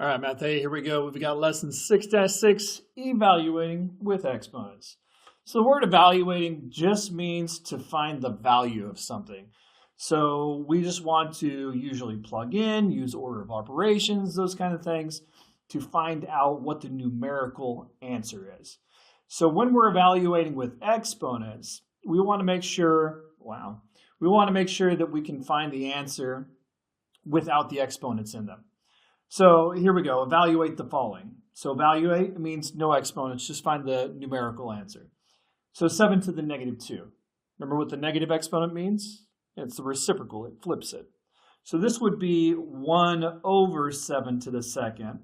All right, Matt, here we go. We've got lesson 6-6, evaluating with exponents. So the word evaluating just means to find the value of something. So we just want to usually plug in, use order of operations, those kind of things, to find out what the numerical answer is. So when we're evaluating with exponents, we want to make sure, that we can find the answer without the exponents in them. So here we go, evaluate the following. So evaluate means no exponents, just find the numerical answer. So 7 to the negative 2. Remember what the negative exponent means? It's the reciprocal, it flips it. So this would be 1 over 7 to the second.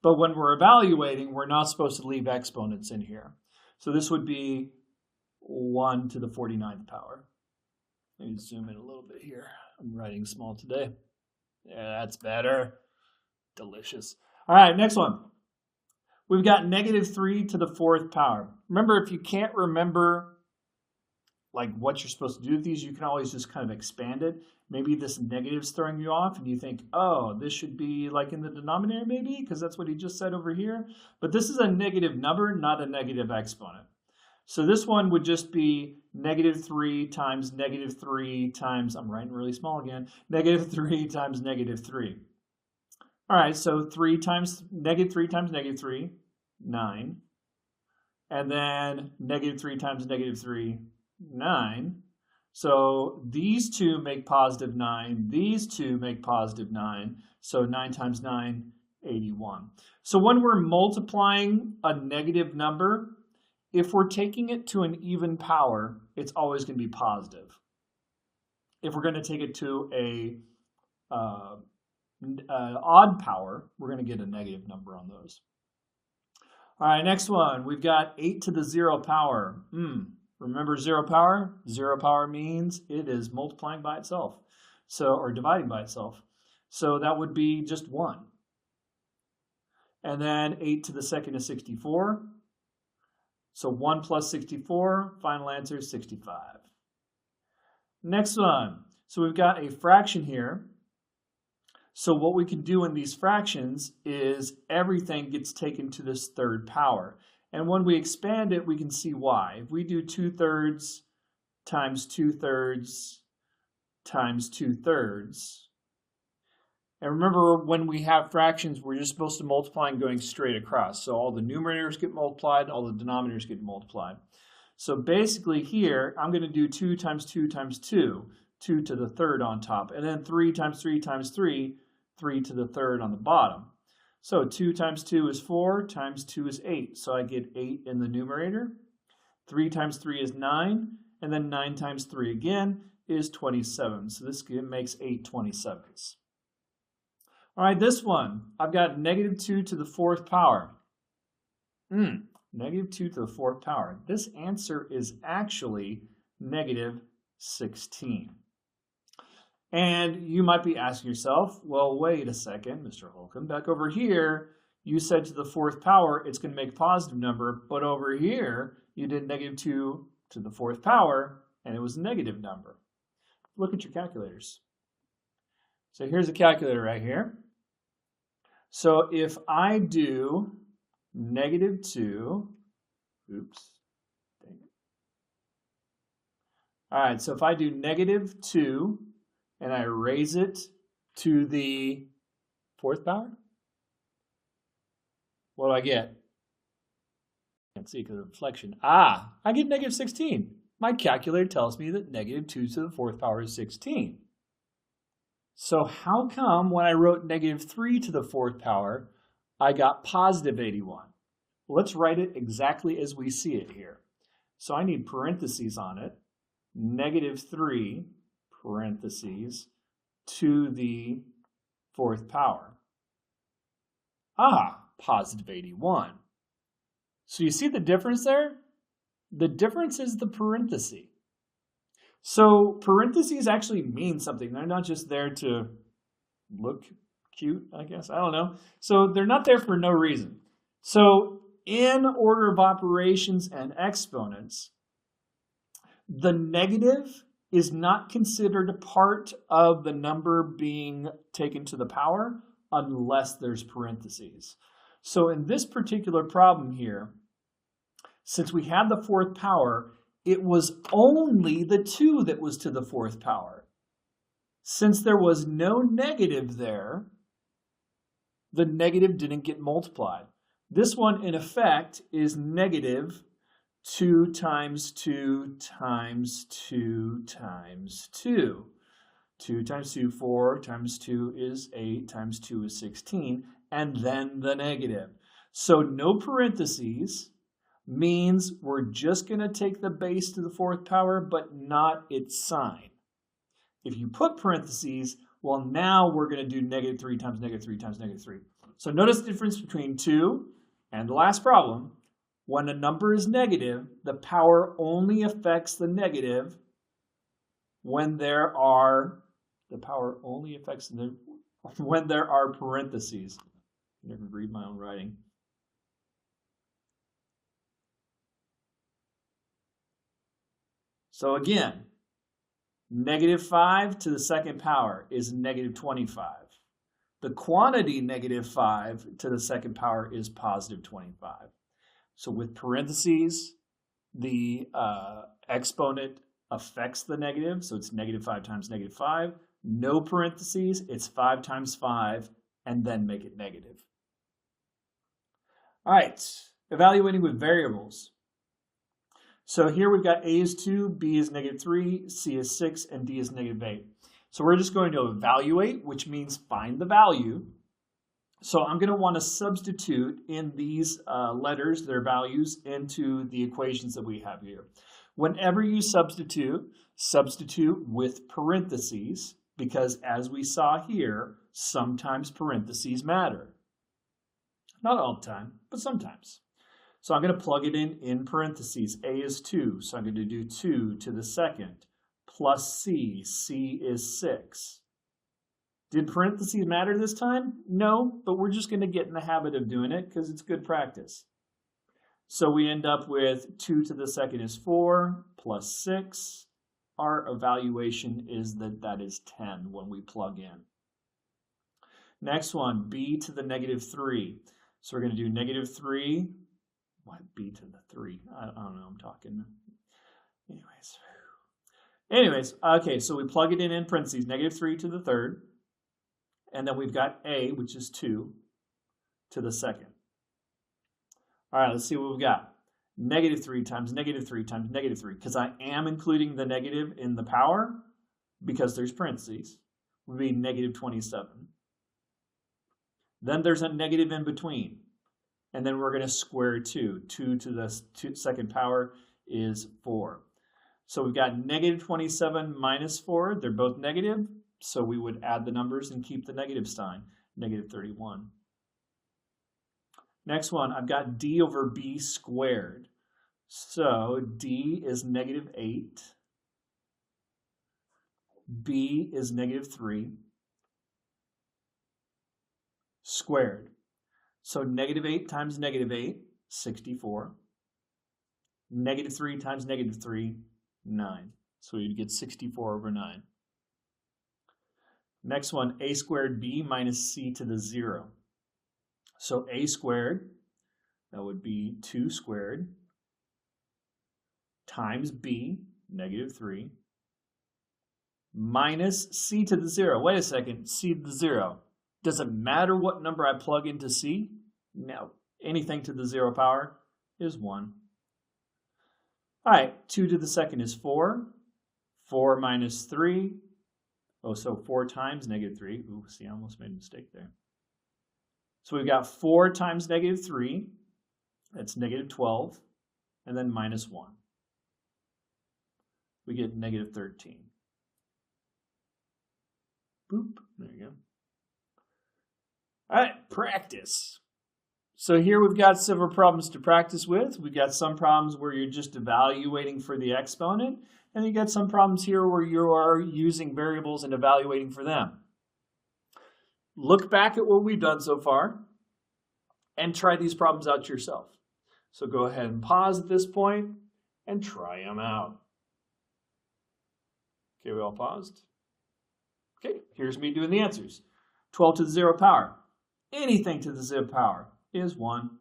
But when we're evaluating, we're not supposed to leave exponents in here. So this would be 1 to the 49th power. Let me zoom in a little bit here. I'm writing small today. Yeah, that's better. Delicious. All right, next one. We've got negative 3 to the 4th power. Remember, if you can't remember like what you're supposed to do with these, you can always just kind of expand it. Maybe this negative's throwing you off and you think, oh, this should be like in the denominator maybe, because that's what he just said over here. But this is a negative number, not a negative exponent. So this one would just be negative 3 times negative 3 times, I'm writing really small again, negative 3 times negative 3. All right, so 3 times negative 3, 9. And then negative 3 times negative 3, 9. So these two make positive 9. These two make positive 9. So 9 times 9, 81. So when we're multiplying a negative number, if we're taking it to an even power, it's always going to be positive. If we're going to take it to a odd power, we're going to get a negative number on those. All right, next one. We've got 8 to the 0 power. Remember 0 power? 0 power means it is multiplying by itself, or dividing by itself. So that would be just 1. And then 8 to the second is 64. So 1 plus 64, final answer is 65. Next one. So we've got a fraction here. So what we can do in these fractions is everything gets taken to this 3rd power. And when we expand it, we can see why. If we do 2/3 times 2/3 times 2/3, and remember when we have fractions, we're just supposed to multiply and going straight across. So all the numerators get multiplied, all the denominators get multiplied. So basically here, I'm going to do 2 times 2 times 2, 2 to the 3rd on top, and then 3 times 3 times 3, 3 to the 3rd on the bottom. So 2 times 2 is 4, times 2 is 8. So I get 8 in the numerator. 3 times 3 is 9, and then 9 times 3 again is 27. So this makes 8 27s. All right, this one, I've got negative 2 to the 4th power. Negative 2 to the 4th power. This answer is actually negative 16. And you might be asking yourself, well, wait a second, Mr. Holcomb, back over here, you said to the 4th power, it's going to make a positive number, but over here, you did negative 2 to the 4th power, and it was a negative number. Look at your calculators. So here's a calculator right here. So if I do negative 2, all right, so if I do negative 2, and I raise it to the 4th power, what do I get? Can't see because of reflection. I get negative 16. My calculator tells me that negative 2 to the 4th power is 16. So how come when I wrote negative 3 to the 4th power, I got positive 81? Well, let's write it exactly as we see it here. So I need parentheses on it. Negative 3, parentheses, to the 4th power. Positive 81. So you see the difference there? The difference is the parenthesis. So parentheses actually mean something. They're not just there to look cute, I guess. I don't know. So they're not there for no reason. So in order of operations and exponents, the negative is not considered a part of the number being taken to the power. unless there's parentheses. So in this particular problem here, since we had the fourth power, it was only the 2 that was to the fourth power. Since there was no negative there, the negative didn't get multiplied. This one, in effect, is negative 2 times 2 times 2 times 2. 2 times 2, 4 times 2 is 8, times 2 is 16, and then the negative. So no parentheses means we're just going to take the base to the fourth power, but not its sign. If you put parentheses, well, now we're going to do negative 3 times negative 3 times negative 3. So notice the difference between 2 and the last problem. When a number is negative, the power only affects the negative when there are parentheses. I never read my own writing. So again, negative 5 to the second power is negative 25. The quantity negative 5 to the second power is positive 25. So with parentheses, the exponent affects the negative, so it's negative 5 times negative 5. No parentheses, it's 5 times 5, and then make it negative. All right, evaluating with variables. So here we've got A is 2, B is negative 3, C is 6, and D is negative 8. So we're just going to evaluate, which means find the value. So I'm going to want to substitute in these letters, their values, into the equations that we have here. Whenever you substitute with parentheses, because as we saw here, sometimes parentheses matter. Not all the time, but sometimes. So I'm going to plug it in parentheses. A is 2, so I'm going to do 2 to the second, plus C. C is 6. Did parentheses matter this time? No, but we're just going to get in the habit of doing it because it's good practice. So we end up with 2 to the second is 4, plus 6. Our evaluation is that is 10 when we plug in. Next one, B to the negative 3. So we're going to do negative 3. What, B to the 3? I don't know, I'm talking. Anyways, okay, so we plug it in parentheses, negative 3 to the third. And then we've got A, which is 2, to the second. All right, let's see what we've got. Negative 3 times negative 3 times negative 3, because I am including the negative in the power, because there's parentheses, would be negative 27. Then there's a negative in between. And then we're going to square 2. 2 to the second power is 4. So we've got negative 27 minus 4. They're both negative. So we would add the numbers and keep the negative sign. Negative 31. Next one, I've got D over B squared. So D is negative 8. B is negative 3. Squared. So negative 8 times negative 8, 64. Negative 3 times negative 3, 9. So you'd get 64 over 9. Next one, A squared B minus C to the 0. So A squared, that would be 2 squared, times B, negative 3, minus C to the 0. Wait a second, C to the 0. Does it matter what number I plug into C? No. Anything to the 0 power is 1. All right, 2 to the second is 4. 4 minus 3. Oh, so 4 times negative 3. Ooh, see, I almost made a mistake there. So we've got 4 times negative 3. That's negative 12. And then minus 1. We get negative 13. Boop. There you go. All right, practice. So here we've got several problems to practice with. We've got some problems where you're just evaluating for the exponent, and you got some problems here where you are using variables and evaluating for them. Look back at what we've done so far and try these problems out yourself. So go ahead and pause at this point and try them out. Okay, we all paused? Okay, here's me doing the answers. 12 to the 0 power. anything to the 0th power is 1.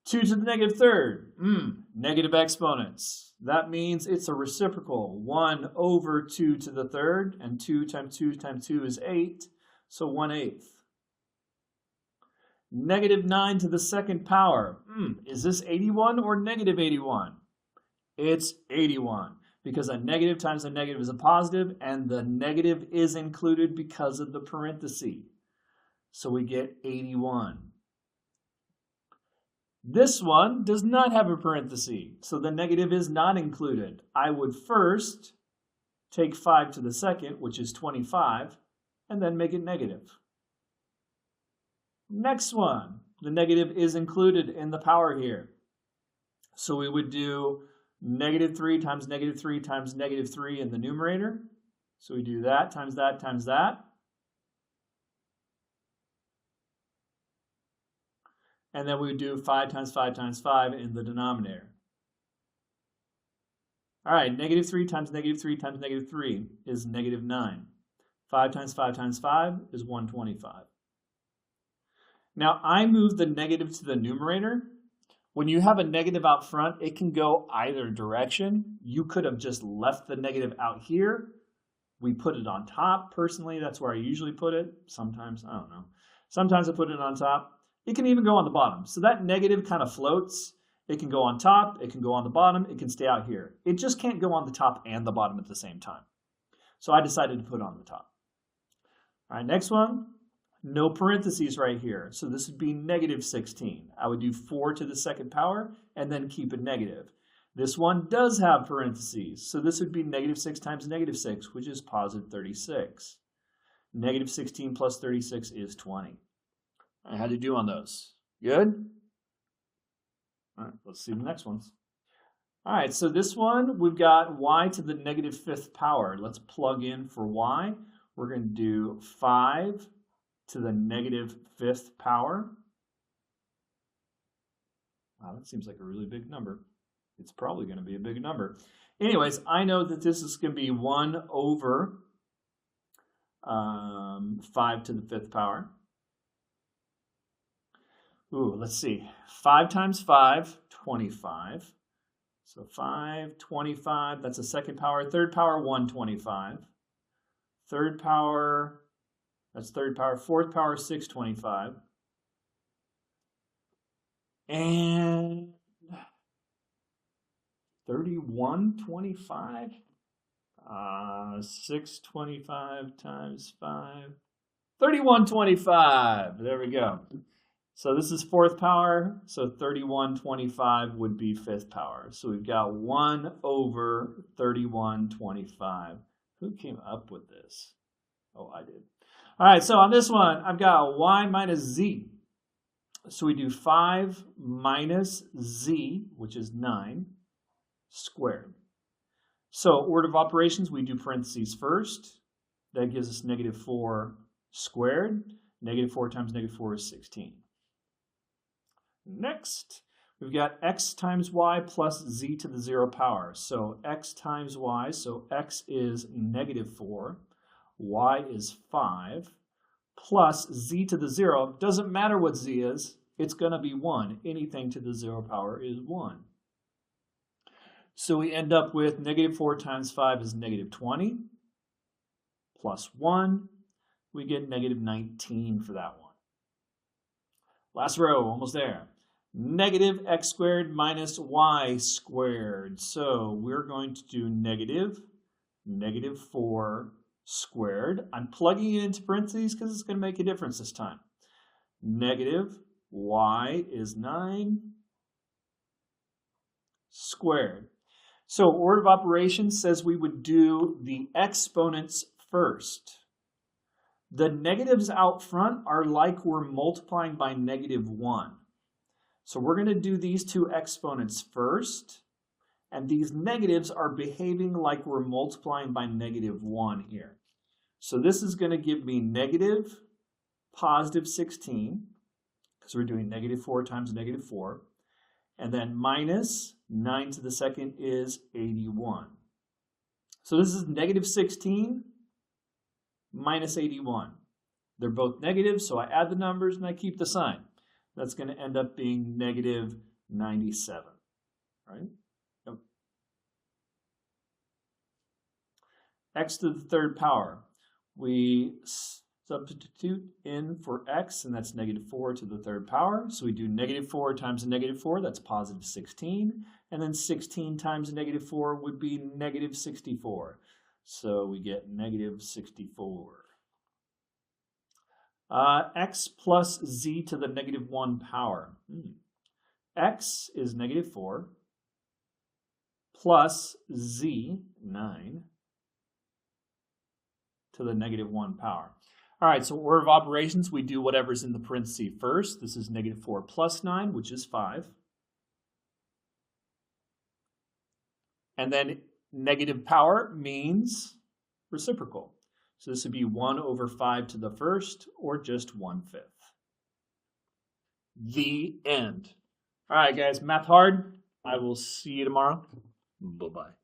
2 to the negative third, negative exponents. That means it's a reciprocal. 1 over 2 to the third, and 2 times 2 times 2 is 8, so 1/8. Negative 9 to the 2nd power. Is this 81 or negative 81? It's 81, because a negative times a negative is a positive, and the negative is included because of the parenthesis. So we get 81. This one does not have a parenthesis, so the negative is not included. I would first take 5 to the 2nd, which is 25, and then make it negative. Next one, the negative is included in the power here. So we would do negative 3 times negative 3 times negative 3 in the numerator. So we do that times that times that. And then we would do 5 times 5 times 5 in the denominator. All right, negative 3 times negative 3 times negative 3 is negative 9. 5 times 5 times 5 is 125. Now, I move the negative to the numerator. When you have a negative out front, it can go either direction. You could have just left the negative out here. We put it on top. Personally, that's where I usually put it. Sometimes, I don't know. Sometimes I put it on top. It can even go on the bottom. So that negative kind of floats. It can go on top. It can go on the bottom. It can stay out here. It just can't go on the top and the bottom at the same time. So I decided to put it on the top. All right, next one. No parentheses right here. So this would be negative 16. I would do 4 to the 2nd power and then keep it negative. This one does have parentheses. So this would be negative 6 times negative 6, which is positive 36. Negative 16 plus 36 is 20. How'd you do on those? Good? All right, let's see the next ones. All right, so this one, we've got y to the negative 5th power. Let's plug in for y. We're going to do 5 to the negative 5th power. Wow, that seems like a really big number. It's probably going to be a big number. Anyways, I know that this is going to be 1 over 5 to the 5th power. Ooh, let's see. 5 times 5, 25. So 5, 25, that's a 2nd power. 3rd power, 125. 3rd power, that's 3rd power. 4th power, 625. And 3125. 625 times 5. 3125. There we go. So this is 4th power, so 3125 would be 5th power. So we've got 1 over 3125. Who came up with this? Oh, I did. All right, so on this one, I've got y minus z. So we do 5 minus z, which is 9, squared. So order of operations, we do parentheses first. That gives us negative 4 squared. Negative 4 times negative 4 is 16. Next, we've got x times y plus z to the 0 power. So x times y, so x is negative 4, y is 5, plus z to the 0. Doesn't matter what z is, it's going to be 1. Anything to the 0 power is 1. So we end up with negative 4 times 5 is negative 20, plus 1. We get negative 19 for that one. Last row, almost there. Negative x squared minus y squared. So we're going to do negative 4 squared. I'm plugging it into parentheses because it's going to make a difference this time. Negative y is 9 squared. So order of operations says we would do the exponents first. The negatives out front are like we're multiplying by negative 1. So we're going to do these two exponents first, and these negatives are behaving like we're multiplying by negative 1 here. So this is going to give me negative positive 16, because we're doing negative 4 times negative 4, and then minus 9 to the 2nd is 81. So this is negative 16 minus 81. They're both negative, so I add the numbers and I keep the sign. That's going to end up being negative 97, right? Yep. X to the third power. We substitute in for x, and that's negative 4 to the third power. So we do negative 4 times a negative 4, that's positive 16. And then 16 times a negative 4 would be negative 64. So we get negative 64. X plus z to the negative 1 power. X is negative 4 plus z, 9, to the negative 1 power. All right, so order of operations, we do whatever's in the parenthesis first. This is negative 4 plus 9, which is 5. And then negative power means reciprocal. So this would be 1 over 5 to the first, or just 1/5. The end. All right, guys, math hard. I will see you tomorrow. Bye-bye.